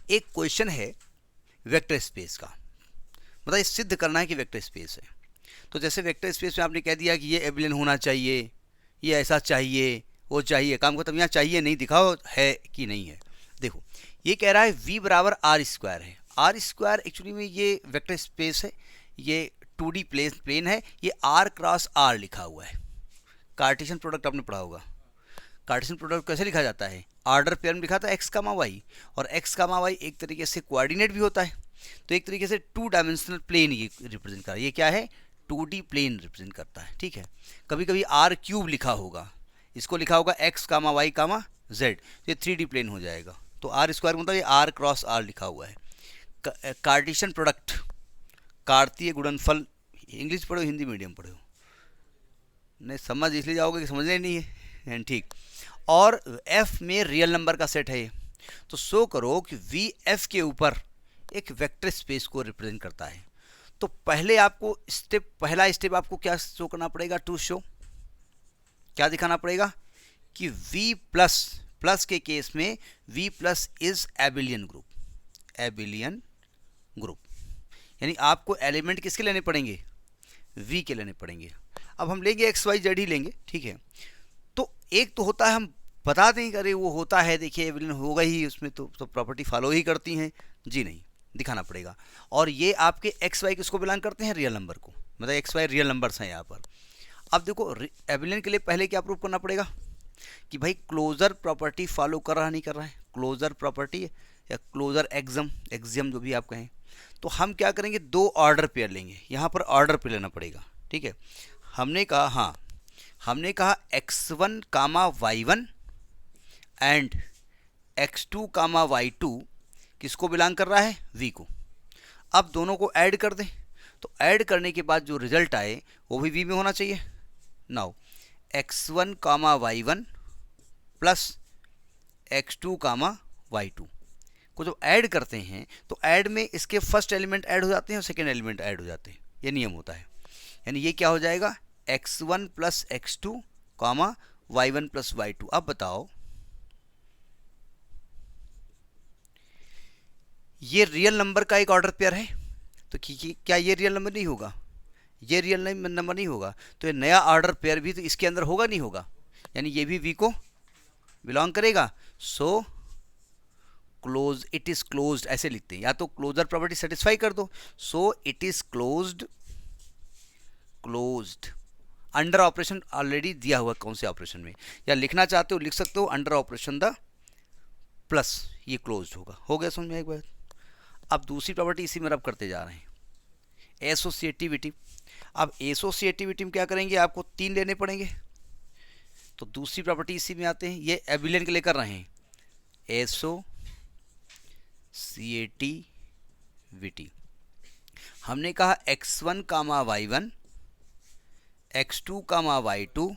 एक क्वेश्चन है vector space का, मतलब ये सिद्ध करना है कि वेक्टर स्पेस है। तो जैसे वेक्टर स्पेस में आपने कह दिया कि ये एबिलियन होना चाहिए, ये ऐसा चाहिए, वो चाहिए, काम खत्म। यहाँ चाहिए नहीं, दिखाओ है कि नहीं है। देखो ये कह रहा है v बराबर आर स्क्वायर है। आर स्क्वायर एक्चुअली में ये वेक्टर स्पेस है, ये 2D प्लेन है, ये r क्रॉस r लिखा हुआ है। कार्टेशियन प्रोडक्ट आपने पढ़ा होगा। कार्टेशियन प्रोडक्ट कैसे लिखा जाता है? ऑर्डर पेयर में लिखा था एक्स कामा वाई, और एक्स कामा वाई एक तरीके से कोऑर्डिनेट भी होता है। तो एक तरीके से 2 डायमेंशनल प्लेन ये रिप्रेजेंट कर रहा है। ये क्या है? 2D प्लेन रिप्रेजेंट करता है, ठीक है। कभी कभी आर क्यूब लिखा होगा, इसको लिखा होगा एक्स कामा वाई कामा जेड, ये 3D प्लेन हो जाएगा। तो आर स्क्वायर मतलब ये आर क्रॉस आर लिखा हुआ है। कार्टेशियन प्रोडक्ट, कार्तीय गुणनफल, इंग्लिश पढ़ो हिंदी मीडियम पढ़ो, नहीं समझ इसलिए जाओगे कि समझना ही नहीं है, ठीक। और f में रियल नंबर का सेट है ये। तो शो करो कि वी एफ के ऊपर एक वेक्टर स्पेस को रिप्रेजेंट करता है। तो पहले आपको पहला स्टेप आपको क्या शो करना पड़ेगा? टू शो, क्या दिखाना पड़ेगा कि v प्लस के केस में v plus is abelian group, abelian group. यानी आपको एलिमेंट किसके लेने पड़ेंगे? v के लेने पड़ेंगे। अब हम लेंगे एक्स वाई जेड ही लेंगे, ठीक है। तो एक तो होता है हम बता दें कि अरे वो होता है, देखिए एबिलियन होगा ही उसमें, तो प्रॉपर्टी फॉलो ही करती हैं जी, नहीं, दिखाना पड़ेगा। और ये आपके एक्स वाई किसको बिलोंग करते हैं? रियल नंबर को, मतलब एक्स वाई रियल नंबर्स हैं यहाँ पर। अब देखो एबिलियन के लिए पहले क्या प्रूव करना पड़ेगा कि भाई क्लोजर प्रॉपर्टी फॉलो कर रहा नहीं कर रहा है, क्लोजर प्रॉपर्टी या क्लोजर एक्सियम जो भी आप कहें। तो हम क्या करेंगे? 2 ऑर्डर पेयर लेंगे, यहाँ पर ऑर्डर पेयर लेना पड़ेगा, ठीक है। हमने कहा, हाँ हमने कहा x1 comma y1 and x2 comma y2 किसको बिलोंग कर रहा है? v को। अब दोनों को ऐड कर दें, तो ऐड करने के बाद जो रिजल्ट आए वो भी v में होना चाहिए। Now x1 comma y1 plus x2 कामा y2 को जब ऐड करते हैं तो ऐड में इसके फर्स्ट एलिमेंट ऐड हो जाते हैं और सेकेंड एलिमेंट ऐड हो जाते हैं, ये नियम होता है। यानी ये क्या हो जाएगा? x1 प्लस x2 कामा y1 प्लस y2। अब बताओ ये रियल नंबर का एक ऑर्डर पेयर है, तो क्या ये रियल नंबर नहीं होगा? ये रियल नंबर नहीं होगा, तो ये नया ऑर्डर पेयर भी तो इसके अंदर होगा नहीं होगा, यानी ये भी v को बिलोंग करेगा। So close, it is closed ऐसे लिखते हैं, या तो क्लोजर प्रॉपर्टी सेटिस्फाई कर दो। So it is closed under operation already दिया हुआ कौन से ऑपरेशन में, या लिखना चाहते हो लिख सकते हो अंडर ऑपरेशन द प्लस, ये क्लोज्ड होगा। हो गया समझ में एक बार? अब दूसरी प्रॉपर्टी इसी में रब करते जा रहे हैं, एसोसिएटिविटी। अब एसोसिएटिविटी में क्या करेंगे? आपको 3 लेने पड़ेंगे, तो दूसरी प्रॉपर्टी इसी में आते हैं। ये एबिलियन के लिए कर रहे हैं, एसोसिएटिविटी। हमने कहा x1 comma y1, x2 comma y2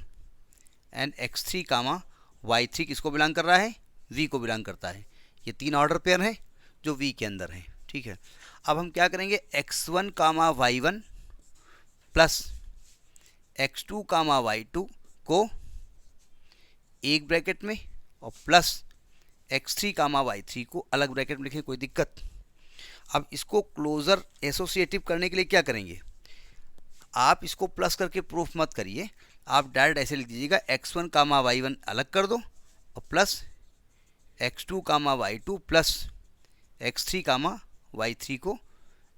and x3 comma y3 किसको बिलोंग कर रहा है? v को बिलोंग करता है। ये 3 ऑर्डर पेयर हैं जो v के अंदर हैं, ठीक है। अब हम क्या करेंगे? x1 comma y1 plus x2 कामा y2 को एक ब्रैकेट में और प्लस x3 कामा y3 को अलग ब्रैकेट में लिखें, कोई दिक्कत? अब इसको क्लोजर एसोसिएटिव करने के लिए क्या करेंगे? आप इसको प्लस करके प्रूफ मत करिए, आप डायरेक्ट ऐसे लिख दीजिएगा x1 कामा y1 अलग कर दो और प्लस x2 कामा y2 प्लस x3 कामा y3 को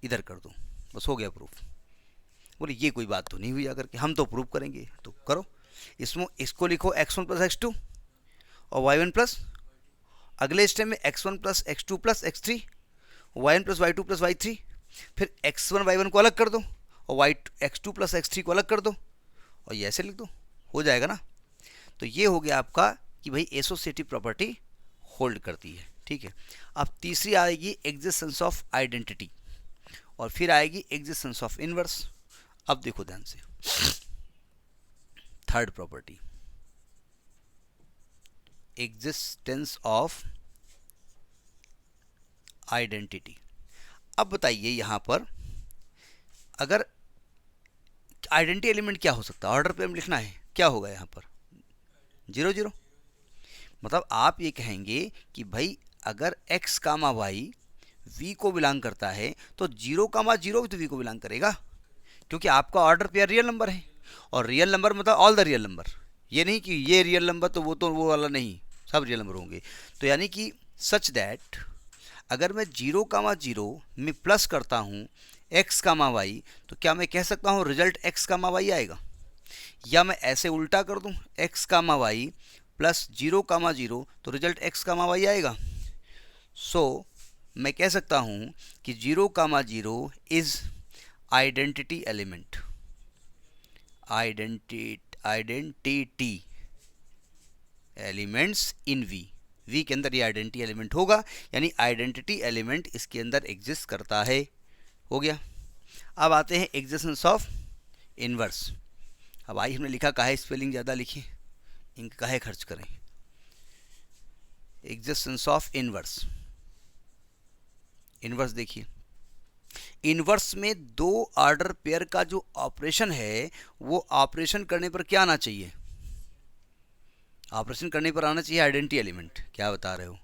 इधर कर दो, बस हो गया प्रूफ। बोले ये कोई बात तो नहीं हुई, अगर कि हम तो प्रूफ करेंगे, तो करो। इसमें इसको लिखो x1 प्लस x2 और y1 प्लस, अगले स्टेप में x1 plus x2 plus x3, y1 plus y2 plus y3, फिर x1 y1 को अलग कर दो और x2 प्लस x3 को अलग कर दो और ये ऐसे लिख दो, हो जाएगा ना। तो ये हो गया आपका कि भाई एसोसिएटिव प्रॉपर्टी होल्ड करती है, ठीक है। अब तीसरी आएगी एग्जिस्टेंस ऑफ आइडेंटिटी, और फिर आएगी एग्जिस्टेंस ऑफ इनवर्स। अब देखो ध्यान से, third property, existence of identity. अब बताइए यहां पर अगर आइडेंटिटी एलिमेंट क्या हो सकता है? ऑर्डर पे हम लिखना है, क्या होगा यहां पर? 0 0। मतलब आप ये कहेंगे कि भाई अगर x कामा वाई वी को बिलोंग करता है तो 0,0 भी तो वी को बिलोंग करेगा, क्योंकि आपका ऑर्डर पेयर रियल नंबर है, और रियल नंबर मतलब ऑल द रियल नंबर, ये नहीं कि ये रियल नंबर तो वो वाला नहीं, सब रियल नंबर होंगे। तो यानी कि सच दैट अगर मैं 0,0 में प्लस करता हूँ x,y, तो क्या मैं कह सकता हूँ रिजल्ट x,y आएगा, या मैं ऐसे उल्टा कर दूँ x,y प्लस 0,0 तो रिजल्ट x,y आएगा। सो मैं कह सकता हूँ कि 0,0 is identity element, identity elements in V के अंदर ये आइडेंटिटी एलिमेंट होगा, यानी आइडेंटिटी एलिमेंट इसके अंदर एग्जिस्ट करता है। हो गया। अब आते हैं एग्जिस्टेंस ऑफ इनवर्स। अब आई हमने लिखा काहे स्पेलिंग ज़्यादा लिखी, इंक काहे खर्च करें। एग्जिस्टेंस ऑफ इनवर्स, इनवर्स देखिए, इनवर्स में दो ऑर्डर पेयर का जो ऑपरेशन है वो ऑपरेशन करने पर क्या आना चाहिए, ऑपरेशन करने पर आना चाहिए आइडेंटिटी एलिमेंट। क्या बता रहे हो,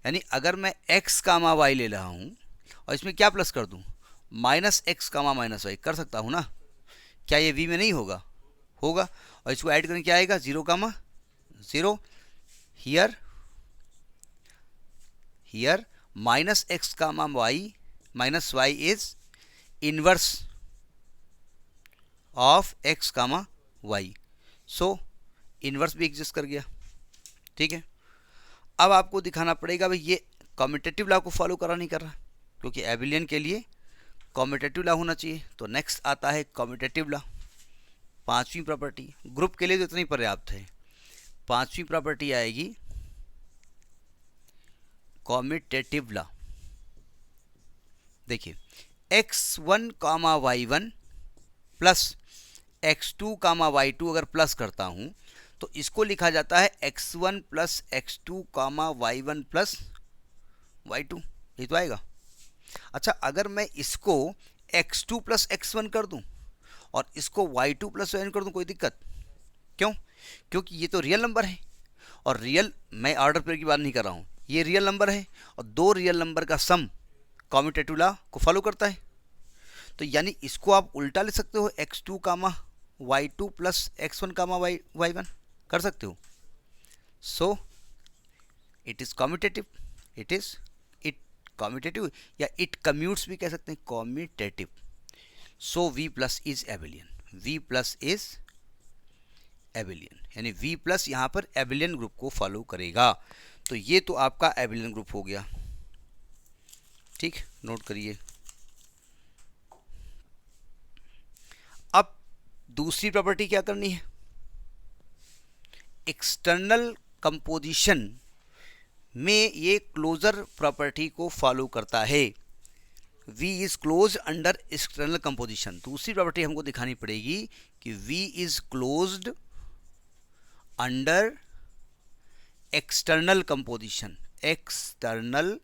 यानी अगर मैं x,y ले रहा हूँ और इसमें क्या प्लस कर दूँ -x,-y कर सकता हूँ ना, क्या ये v में नहीं होगा, होगा, और इसको ऐड करने क्या आएगा 0,0 here -x,y is inverse of x,y, so inverse भी एग्जिस्ट कर गया। ठीक है, अब आपको दिखाना पड़ेगा भाई ये कम्यूटेटिव लॉ को फॉलो करा नहीं कर रहा, क्योंकि एबिलियन के लिए कम्यूटेटिव लॉ होना चाहिए। तो नेक्स्ट आता है कम्यूटेटिव लॉ, पांचवी प्रॉपर्टी। ग्रुप के लिए तो इतना ही पर्याप्त है। पांचवी प्रॉपर्टी आएगी कम्यूटेटिव लॉ। देखिए x1, y1 plus x2, y2 अगर प्लस करता हूं तो इसको लिखा जाता है x1 plus x2, y1 plus y2, ये तो आएगा। अच्छा, अगर मैं इसको x2 प्लस x1 कर दूं और इसको y2 प्लस y1 कर दूं, कोई दिक्कत? क्यों? क्योंकि ये तो रियल नंबर है, और रियल, मैं ऑर्डर पेयर की बात नहीं कर रहा हूँ, ये रियल नंबर है, और दो रियल नंबर का सम कम्यूटेटिव लॉ को फॉलो करता है। तो यानी इसको आप उल्टा ले सकते हो, x2, y2 plus x1, y1 कर सकते हो। So it is commutative, it commutative, या इट कम्यूट्स भी कह सकते हैं, commutative. So v plus is एबिलियन, v plus is एबिलियन, यानी v प्लस यहाँ पर एबिलियन ग्रुप को फॉलो करेगा। तो ये तो आपका एबिलियन ग्रुप हो गया। ठीक, नोट करिए। अब दूसरी प्रॉपर्टी क्या करनी है, एक्सटर्नल कंपोजिशन में ये क्लोजर प्रॉपर्टी को फॉलो करता है। V is close under external composition. दूसरी प्रॉपर्टी हमको दिखानी पड़ेगी कि V is closed under external composition, external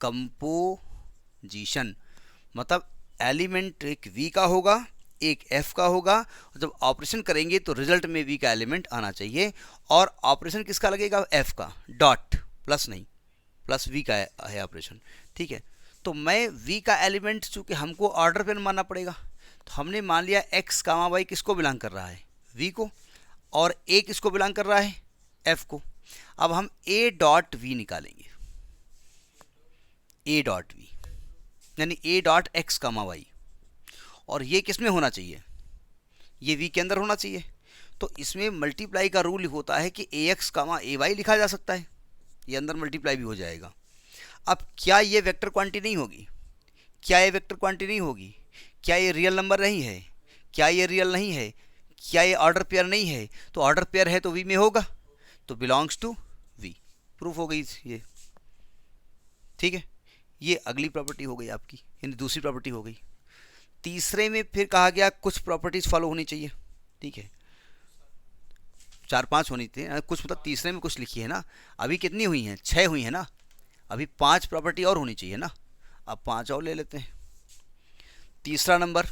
composition मतलब एलिमेंट एक V का होगा, एक F का होगा, और जब ऑपरेशन करेंगे तो रिजल्ट में V का एलिमेंट आना चाहिए। और ऑपरेशन किसका लगेगा, F का, डॉट, प्लस नहीं, प्लस V का है ऑपरेशन। ठीक है, तो मैं V का एलिमेंट चूंकि हमको ऑर्डर पेयर मानना पड़ेगा, तो हमने मान लिया x, y किसको बिलोंग कर रहा है, V को, और A किसको बिलोंग कर रहा है, F को। अब हम A डॉट V निकालेंगे, A डॉट V यानी A डॉट x, y, और ये किस में होना चाहिए, ये V के अंदर होना चाहिए। तो इसमें मल्टीप्लाई का रूल होता है कि ax, ay लिखा जा सकता है, ये अंदर मल्टीप्लाई भी हो जाएगा। अब क्या ये वेक्टर क्वांटिटी नहीं होगी, क्या ये वेक्टर क्वांटिटी नहीं होगी, क्या ये रियल नंबर नहीं है, क्या ये रियल नहीं है, क्या ये ऑर्डर पेयर नहीं है, तो ऑर्डर पेयर है तो V में होगा, तो बिलोंग्स टू V, प्रूफ हो गई ये। ठीक है, ये अगली प्रॉपर्टी हो गई आपकी, यानी दूसरी प्रॉपर्टी हो गई। तीसरे में फिर कहा गया कुछ प्रॉपर्टीज फॉलो होनी चाहिए। ठीक है, 4-5 होनी थी कुछ, मतलब तीसरे में कुछ लिखी है ना, अभी कितनी हुई हैं, 6 हुई हैं ना, अभी 5 प्रॉपर्टी और होनी चाहिए ना, अब 5 और ले लेते हैं। तीसरा नंबर,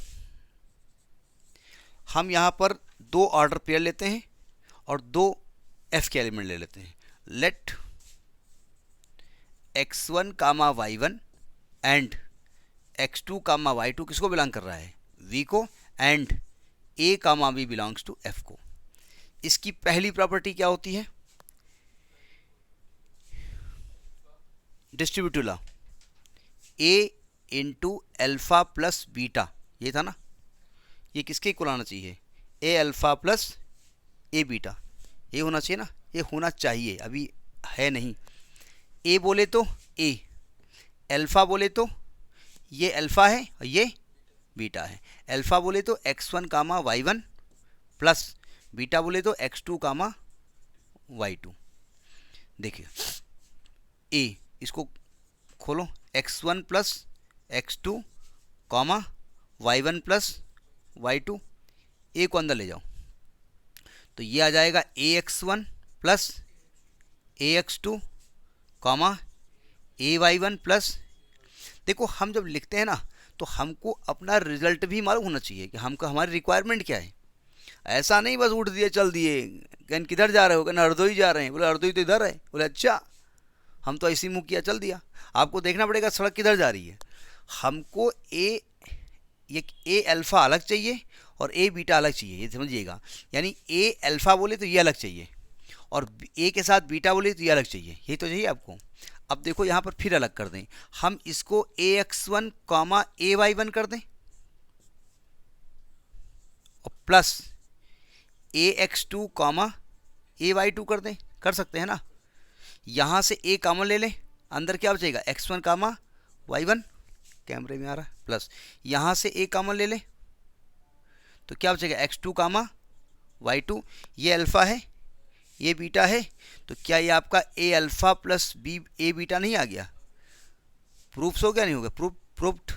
हम यहाँ पर 2 ऑर्डर पेयर लेते हैं और 2 F के एलिमेंट ले लेते हैं। Late x1 comma y1 and x2 comma y2 किसको बिलोंग कर रहा है, v को, and a comma b belongs to f को। इसकी पहली प्रॉपर्टी क्या होती है, distributive law, a into alpha plus beta, ये था ना, ये किसके इक्वल आना चाहिए, a alpha plus a beta, ये होना चाहिए ना, ये होना चाहिए, अभी है नहीं। a बोले तो a, अल्फा बोले तो ये अल्फा है और ये बीटा है, अल्फा बोले तो x1 comma y1 plus beta बोले तो x2 कामा y2। देखिए a, इसको खोलो, x1 plus x2 comma y1 plus y2, a को अंदर ले जाओ तो ये आ जाएगा ax1 प्लस ax2 कामा ay1 प्लस, देखो हम जब लिखते हैं ना तो हमको अपना रिजल्ट भी मालूम होना चाहिए कि हमको हमारी रिक्वायरमेंट क्या है। ऐसा नहीं बस उठ दिए चल दिए, कहन किधर जा रहे हो, कहना हरदोई जा रहे हैं, बोले हरदोई तो इधर है, बोले अच्छा, हम तो ऐसी मुँह किया चल दिया। आपको देखना पड़ेगा सड़क किधर जा रही है, हमको ए अल्फ़ा अलग चाहिए और ए बीटा अलग चाहिए, ये समझिएगा। यानी ए अल्फ़ा बोले तो ये अलग चाहिए और ए के साथ बीटा बोले तो ये अलग चाहिए, यही तो चाहिए आपको। अब देखो यहाँ पर फिर अलग कर दें, हम इसको ax1 कॉमा ay1 कर दें और प्लस ax2 कॉमा ay2 कर दें, कर सकते हैं ना। यहाँ से a कॉमन ले लें, अंदर क्या बचेगा x1 कामा y1, कैमरे में आ रहा है, प्लस यहाँ से a कॉमन ले लें तो क्या बचेगा x2 कामा y2, ये अल्फ़ा है ये बीटा है, तो क्या ये आपका a alpha plus B A beta नहीं आ गया, प्रूफ्स हो गया नहीं हो गया, प्रूफ्ड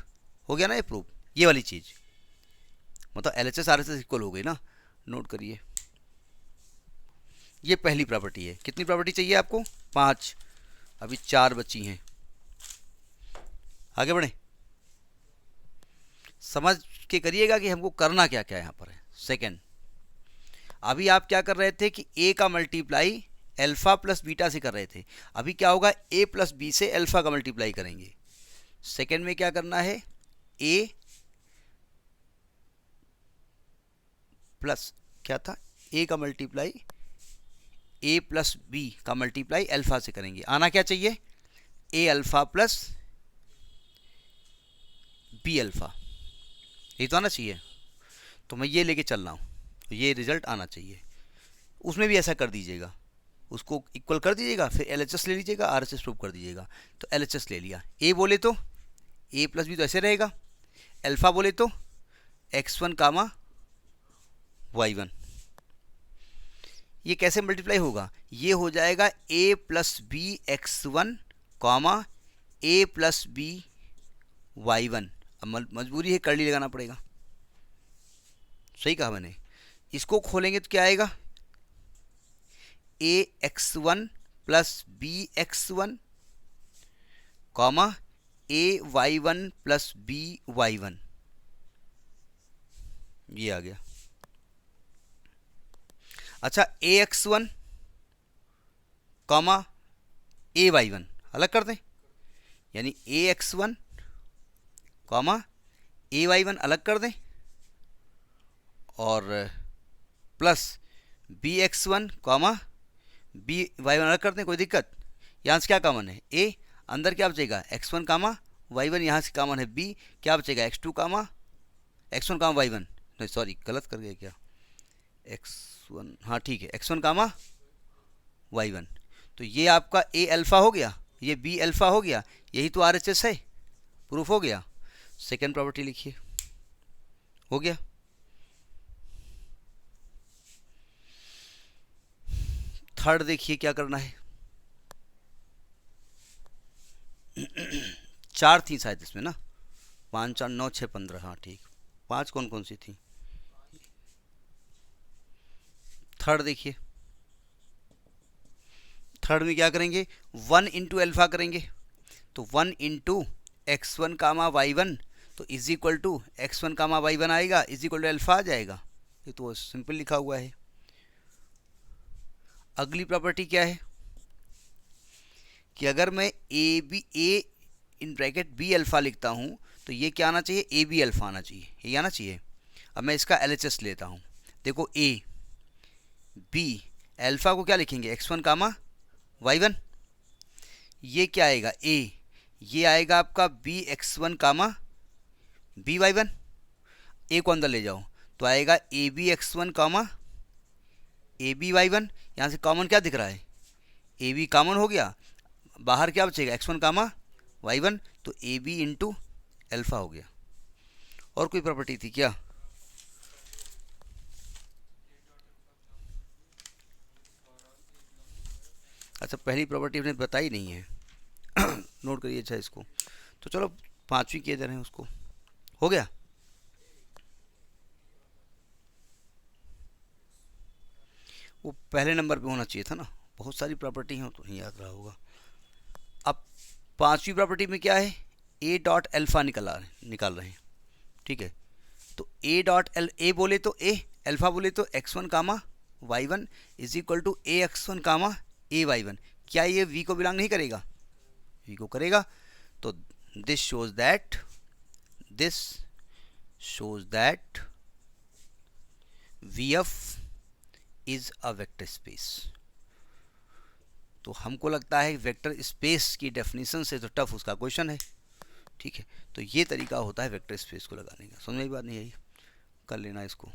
हो गया ना, ये प्रूफ, ये वाली चीज़ मतलब LHS RHS इक्वल हो गई ना, नोट करिए। ये पहली प्रॉपर्टी है। कितनी प्रॉपर्टी चाहिए आपको, 5, अभी 4 बची हैं, आगे बढ़े, समझ के करिएगा कि हमको करना क्या क्या यहाँ पर है। सेकंड, अभी आप क्या कर रहे थे कि a का मल्टीप्लाई अल्फ़ा प्लस बीटा से कर रहे थे, अभी क्या होगा a प्लस बी से अल्फ़ा का मल्टीप्लाई करेंगे। सेकंड में क्या करना है, a प्लस क्या था, a का मल्टीप्लाई a प्लस बी का मल्टीप्लाई अल्फ़ा से करेंगे। आना क्या चाहिए, a alpha plus B alpha, ये तो आना चाहिए। तो मैं ये लेके चल रहा हूँ, तो ये रिजल्ट आना चाहिए। उसमें भी ऐसा कर दीजिएगा, उसको इक्वल कर दीजिएगा, फिर LHS ले लीजिएगा, RHS प्रूव कर दीजिएगा। तो LHS ले लिया, a बोले तो a प्लस बी तो ऐसे रहेगा, अल्फ़ा बोले तो x1 कामा y1, ये कैसे मल्टीप्लाई होगा, ये हो जाएगा a plus B x1 comma a plus B y1। अब मजबूरी है कर्ली लगाना पड़ेगा, सही कहा मैंने। इसको खोलेंगे तो क्या आएगा, ax1 plus bx1 comma ay1 plus by1, ये आ गया। अच्छा, ax1 कॉमा ay1 अलग कर दें, यानी ax1 कॉमा ay1 अलग कर दें और प्लस bx1 कॉमा by1 अलग कर दें, कोई दिक्कत। यहाँ से क्या कॉमन है, a, अंदर क्या बचेगा x1 कामा y1, यहाँ से कॉमन है b, क्या बचेगा x2 कामा x1 कामा y1, नहीं सॉरी गलत कर गया क्या, x1, हाँ ठीक है, x1 कामा y1। तो ये आपका a अल्फ़ा हो गया, ये b अल्फ़ा हो गया, यही तो RHS है, प्रूफ हो गया। सेकेंड प्रॉपर्टी लिखिए, हो गया। थर्ड देखिए क्या करना है, 4 थी शायद इसमें ना, 5 4 9 6 15, हाँ ठीक, 5 कौन कौन सी थी। थर्ड देखिए, थर्ड में क्या करेंगे, 1 इंटू अल्फ़ा करेंगे, तो 1 इंटू x1 कामा y1 तो is equal to x1 comma y1 आएगा, इज इक्वल टू अल्फ़ा आ जाएगा, ये तो सिंपल लिखा हुआ है। अगली प्रॉपर्टी क्या है कि अगर मैं ए इन ब्रैकेट बी अल्फ़ा लिखता हूँ तो ये क्या आना चाहिए, ए बी अल्फ़ा आना चाहिए, ये आना चाहिए। अब मैं इसका LHS लेता हूँ, देखो ए बी, अल्फ़ा को क्या लिखेंगे, x1 कामा y1, ये क्या आएगा ए, ये आएगा आपका बी x1 कामा बी y1, ए को अंदर ले जाओ तो आएगा A B x1 comma A B y1, यहाँ से कॉमन क्या दिख रहा है, ए बी कॉमन हो गया, बाहर क्या बचेगा x1 कामा y1, तो ए बी इंटू अल्फ़ा हो गया। और कोई प्रॉपर्टी थी क्या? अच्छा, पहली प्रॉपर्टी आपने बताई नहीं है नोट करिए अच्छा इसको। तो चलो पांचवी किए जा रहे हैं उसको, हो गया। वो पहले नंबर पे होना चाहिए था ना, बहुत सारी प्रॉपर्टी हैं तो नहीं याद रहा होगा। अब पांचवी प्रॉपर्टी में क्या है, ए डॉट अल्फ़ा निकाल रहे हैं, ठीक है। तो ए डॉट एल, ए बोले तो ए, अल्फ़ा बोले तो x1 comma y1 is equal to A x1 comma A y1, क्या ये v को बिलोंग नहीं करेगा, v को करेगा। तो this shows that vf is a vector space. तो हमको लगता है वेक्टर स्पेस की डेफिनेशन से तो टफ उसका क्वेश्चन है, ठीक है। तो ये तरीका होता है वेक्टर स्पेस को लगाने का। समझ में बात नहीं आई, कर लेना इसको।